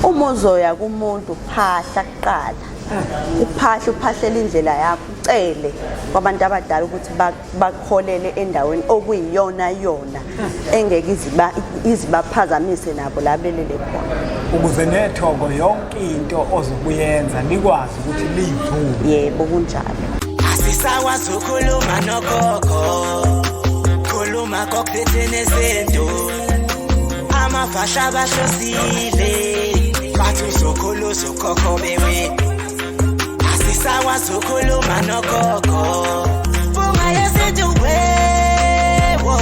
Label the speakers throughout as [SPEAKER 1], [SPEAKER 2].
[SPEAKER 1] uma uzoya kumuntu phahla kuqala uphahlela indlela yakho ucele kwabantu abadala ukuthi bakholele endaweni okuyiyona yona engeke izibaphazamise nabo labelele khona
[SPEAKER 2] ukuze nethoko yonke into ozokuyenza nikwazi ukuthi livume.
[SPEAKER 1] Yebo kunjalo.
[SPEAKER 3] Asisakwazi ukukhuluma nogogo, khuluma kokuphethe nezinto, amafasha abahlosile bathi uzokhuluza ukhokho bewethu. Asisakwazi ukukhuluma nogogo, funga yezinto wewo.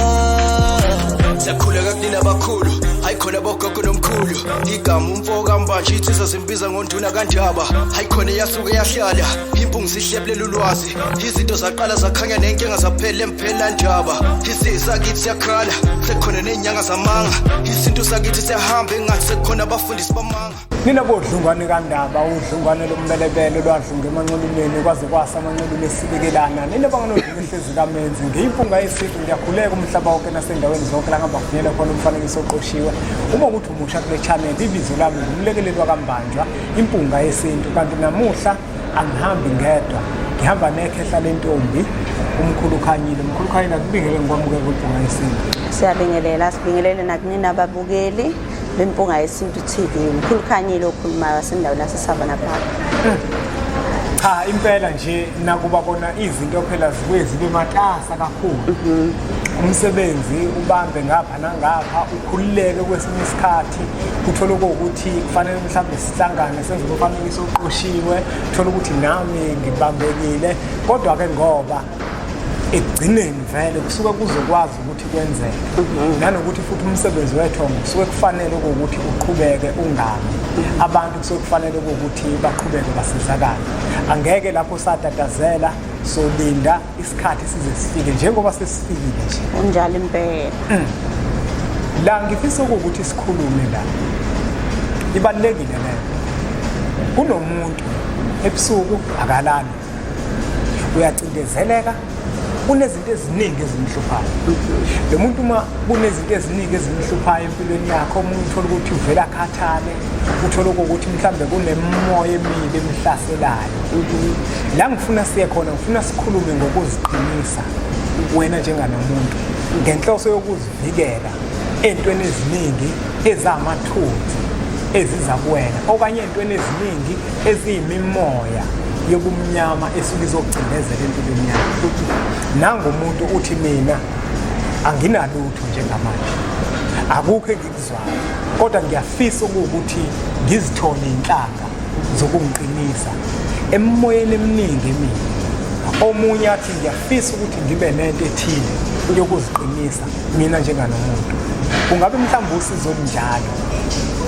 [SPEAKER 4] Siyakhuleka kunina abakhulu, hayikhona bogogo nomkhulu. Igama umfoka mbanje ithi sazimbiza ngonduna kanjaba. Hayikhona yasuke yahlala, impungu sihlephlela ulwazi. Izinto zaqala zakhanya nenkinga zaphela emphela njaba. Isizwe kithi siyakhala, sekukhona nenyanga zamanga. Izinto sakithi siyahamba engathi sekukhona abafundisi bamanga.
[SPEAKER 2] Nina bodlungwane kaNdaba, udlungwane lombelebele lwadlunga emanxulumeni kwaze kwasa amanxulume esibekelana. Nina banganodlunga ehlezi kaMenzi ngiyimpunga yesintu ngiyakhuleka umhlaba wonke nasendaweni zonke la ngaba kunyela khona umfanekiso oqoshiwe. Uma ukuthi umusha kule channel ibizo lami ngumlekeleli waKaMbanjwa, impunga yesintu. Kanti namuhla angihambi ngedwa, ngihamba nekhehla lentombi umkhulu Khanyile. Umkhulu Khanyile akubingele ngikwamukela impunga yesintu.
[SPEAKER 1] Siyabingelela, sibingelele nakunina ababukeli bempunga yesintu TV. Umkhulu Khanyile okhulumayo wasendaweni yaseSavannah Park.
[SPEAKER 2] Cha impela nje nakuba kona izinto phela zibuye zibe matasa kakhulu. Umsebenzi ubambe ngapha nangapha ukhululeke kwesinye isikhathi uthola ukuthi kufanele mhlawumbe sihlangane senze umfanekiso oqoshiwe, uthola ukuthi nami ngibambekile, kodwa ke ngoba ekugcineni vele kusuka kuzokwazi ukuthi kwenzeke nanokuthi futhi umsebenzi wethongo kusuke kufanele ukuthi uqhubeke ungami, abantu kusuke kufanele ukuthi baqhubeke basizakale. Angeke lapho satatazela solinda isikhathi size sifike njengoba sesifikile nje
[SPEAKER 1] unjalo impela.
[SPEAKER 2] La ngifisa ukuthi sikhulume la ibalekile leyo. Kunomuntu ebusuku akalali, uyacindezeleka, kunezinto eziningi ezimhluphayo. Lo muntu uma kunezinto eziningi ezimhluphayo empilweni yakho, umuntu uthola ukuthi uvela khathale, uthola ukuthi mhlambe kunemoya emibi emhlaselayo. La ngifuna siye khona, ngifuna sikhulume ngokuziqinisa wena njenganomuntu ngenhloso yokuzivikela entweni eziningi ezamathunzi eziza kuwena okanye entweni eziningi eziyimimoya yobumnyama esuke izogcinezela empilweni yakho. Nangomuntu uthi mina anginalutho njengamanje, akukho engikuzwayo, kodwa ngiyafisa ukuthi ngizithole inhlanga zokungiqinisa emoyeni eminingi emibi. Omunye athi ngiyafisa ukuthi ngibe nento ethile yokuziqinisa mina njenganomuntu. Kungabe mhlawumbe usizo njalo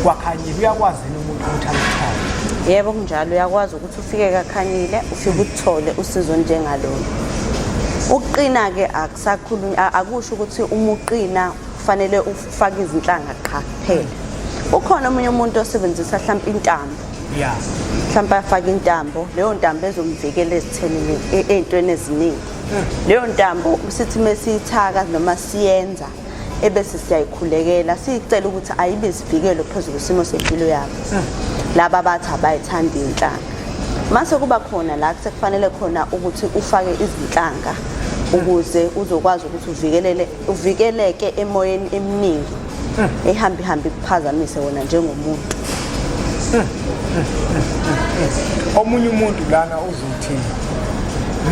[SPEAKER 2] kwaKhanyile uyakwazi umuntu ukuthi alithole?
[SPEAKER 1] Yebo kunjalo, uyakwazi ukuthi ufike kaKhanyile ufike uthole usizo njengalolu. Uqina ke akusakhulunywa, akusho ukuthi uma uqina kufanele ufake izinhlanga qha kuphela. Ukhona omunye umuntu osebenzisa mhlawumbe intambo.
[SPEAKER 2] Yeah.
[SPEAKER 1] Mhlawumbe afake intambo, leyo ntambo ezomvikela ezithenini ezintweni eziningi. Leyo ntambo sithi mesithaka noma siyenza ebese siyayikhulekela sicela ukuthi ayibe sivikelo phezulu isimo sempilo yakho. Laba bathi abayithanda inhlanga. Mase kuba khona la kufanele khona ukuthi ufake izinhlanga ukuze uzokwazi ukuthi uvikeleke emoyeni eminingi ehamba ikuphazamise wona njengomuntu.
[SPEAKER 2] Omunye umuntu lana uzothi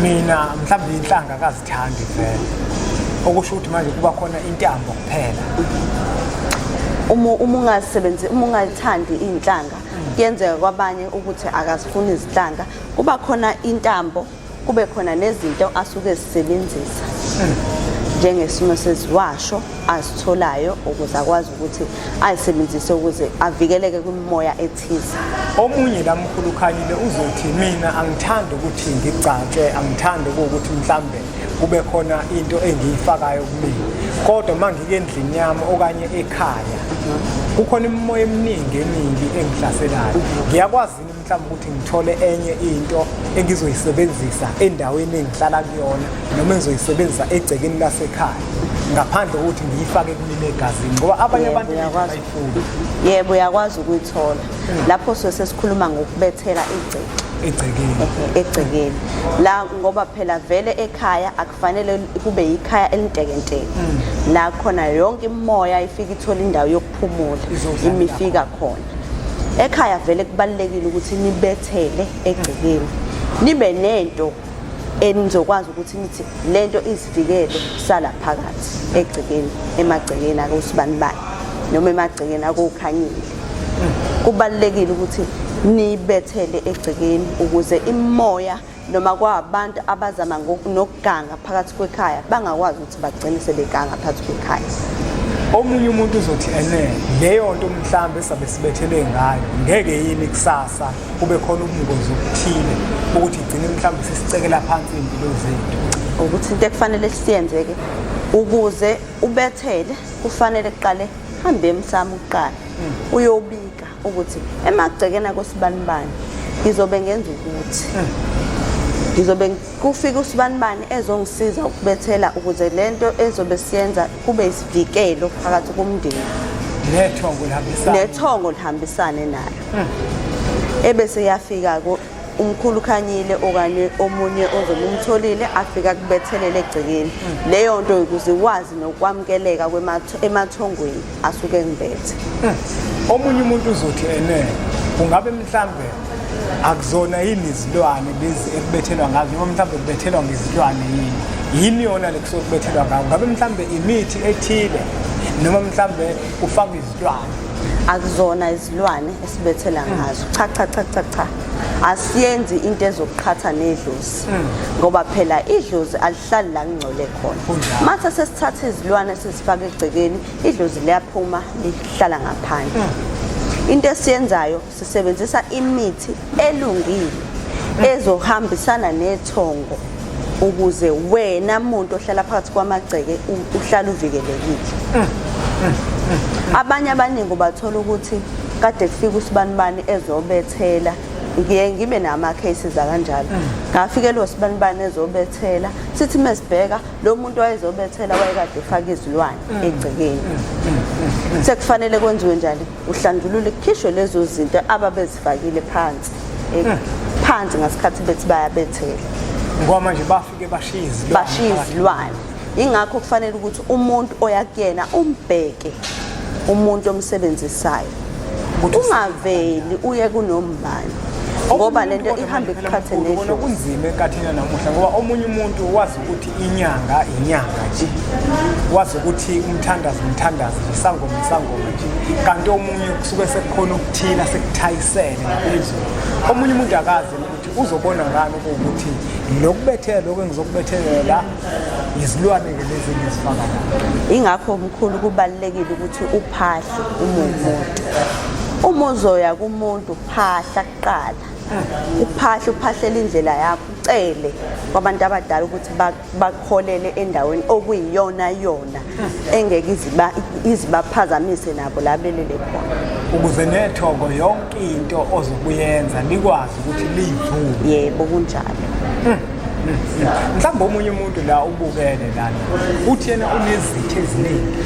[SPEAKER 2] mina mhlawumbe inhlanga akazithandi vele, okusho ukuthi manje kuba khona intambo kuphela.
[SPEAKER 1] Uma ungazithandi inhlanga kuyenzeka kwabanye ukuthi akazifuni izinhlanga, kuba khona intambo, kube khona nezinto asuke zisebenzisa njengesimo seziwasho azitholayo ukuze akwazi ukuthi ayisebenzise ukuze avikeleke kwimoya ethize.
[SPEAKER 2] Omunye la mkhulu Khanyile uzothi mina angithandi ukuthi ngicace, angithandi ukuthi mhlambe kube khona into engiyifakayo kumina, kodwa mangike endlini yami okanye ekhaya kukhona imimoya eminingi engihlaselayo. Ngiyakwazi mhlawumbe ukuthi ngithole enye into engizoyisebenzisa endaweni engihlala kuyona noma engizoyisebenzisa egcekeni lasekhaya. ngaphandle kokuthi ngiyifake kumina egazini ngoba abanye
[SPEAKER 1] Yebo,
[SPEAKER 2] abantu
[SPEAKER 1] uyakwazi.
[SPEAKER 2] bayifuna
[SPEAKER 1] Yebo, uyakwazi ukuyithola lapho sesikhuluma ngokubethela
[SPEAKER 2] egcekeni.
[SPEAKER 1] egcekeni la ngoba phela vele ekhaya akufanele kube yikhaya elintekenteke la khona yonke imoya ifika ithola indawo yokuphumula
[SPEAKER 2] Izodlala
[SPEAKER 1] imifika khona ekhaya vele kubalekile ukuthi nibethele egcekeni nibe nento enizokwazi ukuthi nithi lento isivikelo sala phakathi egcekeni emagcekeni akusibanibani noma emagcekeni akukhanyile kubalekile ukuthi nibethele egcekeni ukuze imoya noma kwabantu abazama nokuganga phakathi kwekhaya bangakwazi ukuthi bagcine sebeganga phakathi kwekhaya.
[SPEAKER 2] Omunye umuntu uzothi leyo nto mhlambe sabe sibethele ngayo ngeke yini kusasa kube khona ubungozi obuthile ukuthi igcine mhlambe sisicekela phansi impilo zethu.
[SPEAKER 1] Ukuthi into ekufanele siyenzeke ukuze ubethele kufanele kuqale hambe emsamo uqala uyobika ukuthi emagcekeni akosibanibani ngizobe ngenza ukuthi ngizobe kufika usibanibani ezongisiza ukubethela ukuze lento ezobe siyenza kube isivikelo phakathi komndeni nethongo lihambisane nayo ebese yafika umkhulu Khanyile okanye omunye ozobe umtholile afika kubethelele egcekeni leyo nto ukuze wazi nokwamukeleka emathongweni asuke ngibethe.
[SPEAKER 2] Omunye umuntu uzothi kungabe mhlambe akuzona yini izilwane lezi ekubethelwa ngazo noma mhlambe kubethelwa ngezilwane yini yona lekusokubethelwa ngayo ngabe mhlambe imithi ethile noma mhlambe ufaka izilwane
[SPEAKER 1] akuzona izilwane esibethela ngazo cha asiyenzi into ezokuqhatha nedlozi ngoba phela idlozi alihlali la ngcole khona mase sesithatha izilwane sesifaka egcekeni idlozi liyaphuma lihlala ngaphandle. Into esiyenzayo sisebenzisa imithi elungile ezohambisana nethongo ukuze wena umuntu ohlala phakathi kwamagceke uhlala uvikelekile. Abanye abaningi bathola ukuthi kade kufika usibanibani ezobethela ngiye ngibe nama cases akanjalo ngafike lo sibanibani ezobethela sithi mesibheka lo muntu wayezobethela wayekade ufaka izilwane egcekeni sekufanele kwenziwe njalo uhlandlulule kukhishwe lezo zinto ababezifakile phansi ngasikhathi bethi bayabethela
[SPEAKER 2] ngoba manje bafike bashiya
[SPEAKER 1] izilwane ingakho kufanele ukuthi umuntu oyakuyena umbheke umuntu omsebenzisayo ungaveli uye kunombani ngoba lento ihamba ikhathe
[SPEAKER 2] nedlo kunzima enkathini namuhla ngoba omunye umuntu wazi ukuthi inyanga nje wazi ukuthi umthandazo isangoma nje kanti omunye kusuke sekukhona ukuthina sekuthayisele ngaphezulu omunye umuntu akazi ukuthi uzobona ngani ukuthi lokubethela lokho engizokubethelela izilwane lezi ngizifaka la
[SPEAKER 1] ingakho omkhulu kubalekile ukuthi uphahle uma uzoya kumuntu phahla kuqala uphahlela indlela yakho ucele kwabantu abadala ukuthi bakholele endaweni okuyiyona engeke izibaphazamise nabo labelele khona
[SPEAKER 2] ukuze nethongo yonke into ozokuyenza likwazi ukuthi liyivume.
[SPEAKER 1] Yebo kunjalo.
[SPEAKER 2] Mhlawumbe omunye umuntu la ubukele lana uthi yena unezitho eziningi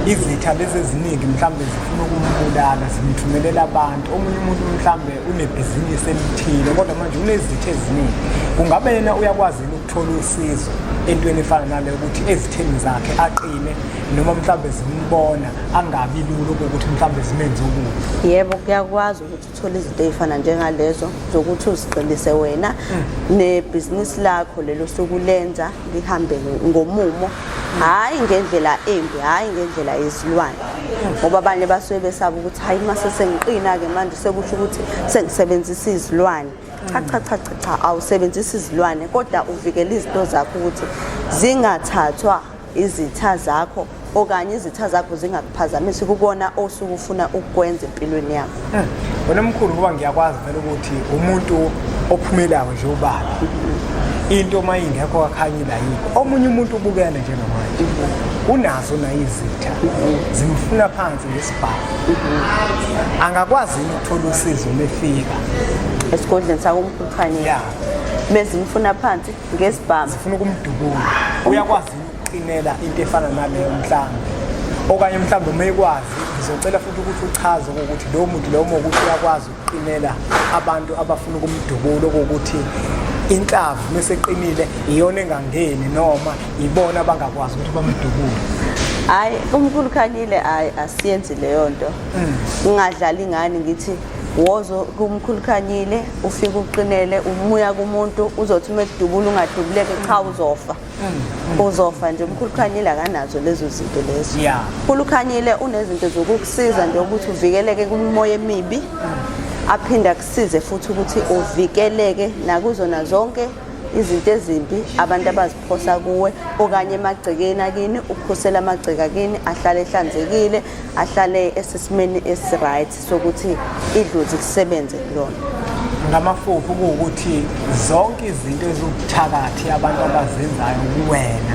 [SPEAKER 2] izitha lezi eziningi mhlawumbe zifuna ukumbulala zimthumelela abantu omunye umuntu mhlawumbe unebhizinisi elithile kodwa manje unezitho eziningi kungabe yena uyakwazi ukuthola usizo entweni efana nale ukuthi ezitheni zakhe aqine noma mhlawumbe zimbona angabi lula ukuthi mhlawumbe zimenze ukuthi
[SPEAKER 1] yebo kuyakwazi ukuthi uthole izinto ezifana njengalezo zokuthi uziqinise wena nebhizinisi lakho lelo sokulenza lihambe ngomumo hayi ngendlela embi hayi ngendlela yezilwane ngoba abanye basuke besaba ukuthi hayi mase sengiqina ke manje sekusho ukuthi sengisebenzisa izilwane cha awusebenzisa izilwane kodwa uvikela izinto zakho ukuthi zingathathwa izitha zakho okanye izitha zakho zingakuphazamisi kubona osuku ufuna ukwenza empilweni yakho.
[SPEAKER 2] Wena mkhulu ngoba ngiyakwazi vele ukuthi umuntu ophumelayo nje ubaba into mayingekho kakhanyila yikho omunye umuntu ubukela njengamanje unazo na izitha zimfuna phansi ngesibhamu angakwazi ukuthola usizo lefika
[SPEAKER 1] esigodleni sakomkhulu Khanyile bezimfuna phansi ngesibhamu
[SPEAKER 2] zifuna ukumdubula uyakwazi uqinela into efana naleyo mhlawumbe okanye mhlawumbe umekwazi ngizocela futhi ukuthi uchaze ukuthi lo muntu lo ukuthi uyakwazi ukuqinela abantu abafuna ukumdubulo ukuthi inhlavu meseqinile iyona engangeni noma ibona abangakwazi ukuthi bamdubule.
[SPEAKER 1] Hayi umkhulu Khanyile asiyenzi leyo nto. Ngingadlala ingane ngithi wozo kumkhulu Khanyile ufika uqinele umuya kumuntu uzothi umedubula ungadubuleke cha uzofa. Uzofa nje umkhulu Khanyile akanazo lezo zinto lezo. Umkhulu Khanyile unezinto zokukusiza nje ukuthi uvikeleke kumoya emibi. Aphinda kusize futhi ukuthi uvikeleke nakuzona zonke izinto ezimbi abantu abaziphosa kuwe okanye emagcekeni akini ukukhosela amagceke akini ahlale ehlanzekile ahlale esesimeni esiright sokuthi idlozi kusebenze kulona.
[SPEAKER 2] Ngamafuphi ukuthi zonke izinto ezobuthakathi abantu abazenzayo kuwena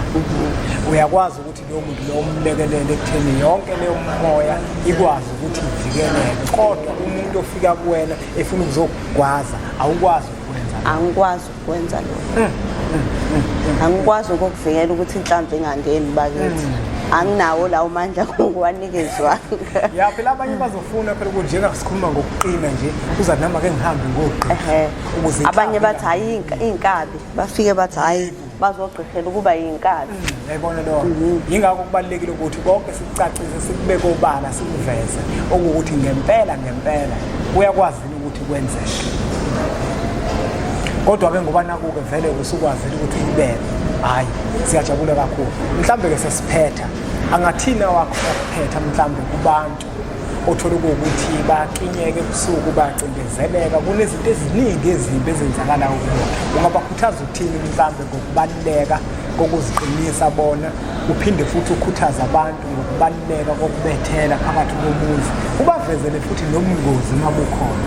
[SPEAKER 2] uyakwazi ukuthi lo muntu lo umlekelele ekutheni yonke leyo moya ikwazi ukuthi ivikeleke kodwa umuntu ofika kuwena efuna ukuzogwaza awukwazi ukwenza.
[SPEAKER 1] Angikwazi ukwenza lokho. Angikwazi ukukuvikela ukuthi inhlamvu ingangeni bakithi. Anginawo lawo mandla ngokuwanikezwa.
[SPEAKER 2] Ya phela abanye bazofuna phela ukuthi njenga sikhuluma ngokuqina nje kuza nama ke ngihambe ngoqina
[SPEAKER 1] ukuze abanye bathi hayi inkabi bafike bathi hayi bazogqihela ukuba yinkabi.
[SPEAKER 2] Yayibona lo ingakho kubalekile ukuthi konke sikucacise sikubeke obala sikuveze ukuthi ngempela uyakwazi ukuthi kwenzeke. Kodwa ke ngoba nakuke vele usukwazi ukuthi ubeke hayi siyajabula kakhulu mhlambe ke sesiphetha angathina wakho ukuphetha mhlambe kubantu othola ukuthi baqinyeke ebusuku bacindezeleka kunezinto eziningi ezimbi ezenzakalayo kubo ungabakhuthaza ukuthini mhlambe ngokubaluleka kokuziqinisa bona uphinde futhi ukhuthaza abantu ngokubaluleka kokubethela phakathi komuzi ubavezele futhi nobungozi mabukhona.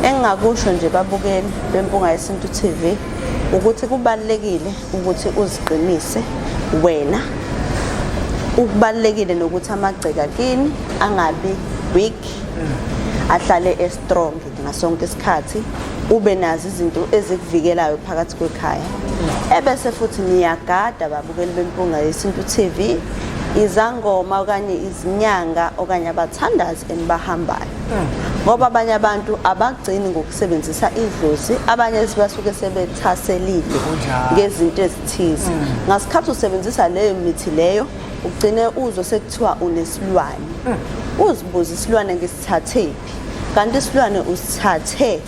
[SPEAKER 1] Engakusho nje babukeli bempunga yesintu TV ukuthi kubalekile ukuthi uziqinise wena ukubalekile nokuthi amagceke akini angabi weak ahlale strong ngasonke isikhathi ube nazo izinto ezikuvikelayo phakathi kwekhaya ebese futhi niyagada babukeli bempunga yesintu TV izangoma okanye izinyanga okanye abathandazi enibahambayo ngoba abanye abantu abagcini ngokusebenzisa idlozi abanye sibasuke sebethaselile ngezinto ezithize ngasikhathi usebenzisa leyo mithi leyo ugcine uzo sekuthiwa unesilwane uzibuza isilwane ngisithathephi kanti isilwane usithathe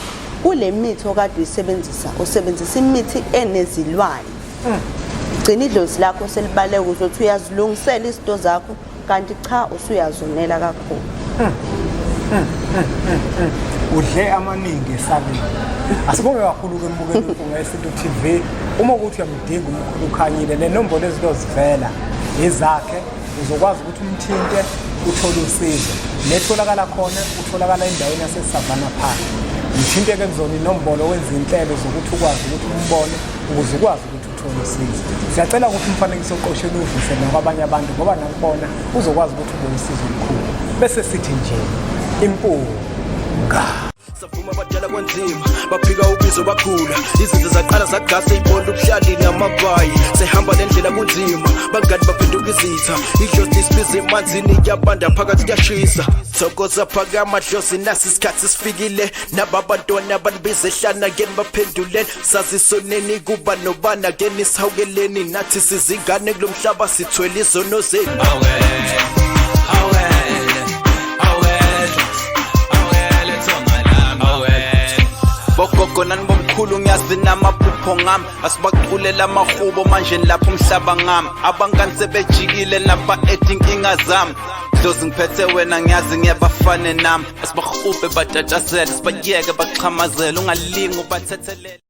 [SPEAKER 1] kule mithi okade uyisebenzisa usebenzisa imithi enezilwane gcina idlozi lakho selibaleka uzothi uyazilungisela izinto zakho kanti cha usuyazonela kakhulu.
[SPEAKER 2] Udle amaningi esabeni asibonge kakhulu ke mbukeli mpunga yesintu TV uma ukuthi uyamdinga umkhulu Khanyile le nombolo ezilozivela izakhe uzokwazi ukuthi umthinte uthole usizo netholakala khona utholakala endaweni yaseSavannah Park umthinte ke kuzona inombolo wenza inhlelo zokuthi ukwazi ukuthi umbone ukuze ukwazi ukuthi uthole usizo. Siyacela ukuthi umfanekiso oqosheni uvuse nakwabanye abantu ngoba nakubona uzokwazi ukuthi ube usizo olukhulu bese sithi nje impunga
[SPEAKER 4] Savuma badala kwanzima baphika ubizo bakhula izinto zaqala zagasa ibonda ubuhlali namabhayi sehamba lendlela kunzima bangani baphenduka izitha idlozi isibiza emanzini yabanda phakathi kuyashisa thokoza phakama dlozi nasi isikhathi sifikile nababantwana abanibiza ehlana ngeni baphenduleni sazisoneni kuba nobana ngeni sihawukeleni nathi sizingane kulomhlaba sithwele izono zethu Bogogo nani bomkhulu ngiyazi namaphupho ngami asibaqulela amahubo manje lapho umhlaba ngami abangani sebejikile naba edinkinga zami Dlozi ngiphethe wena ngiyazi ngiyabafane nami asibahube batatazela sibayeke baxhamazela ungalingi ubathethelele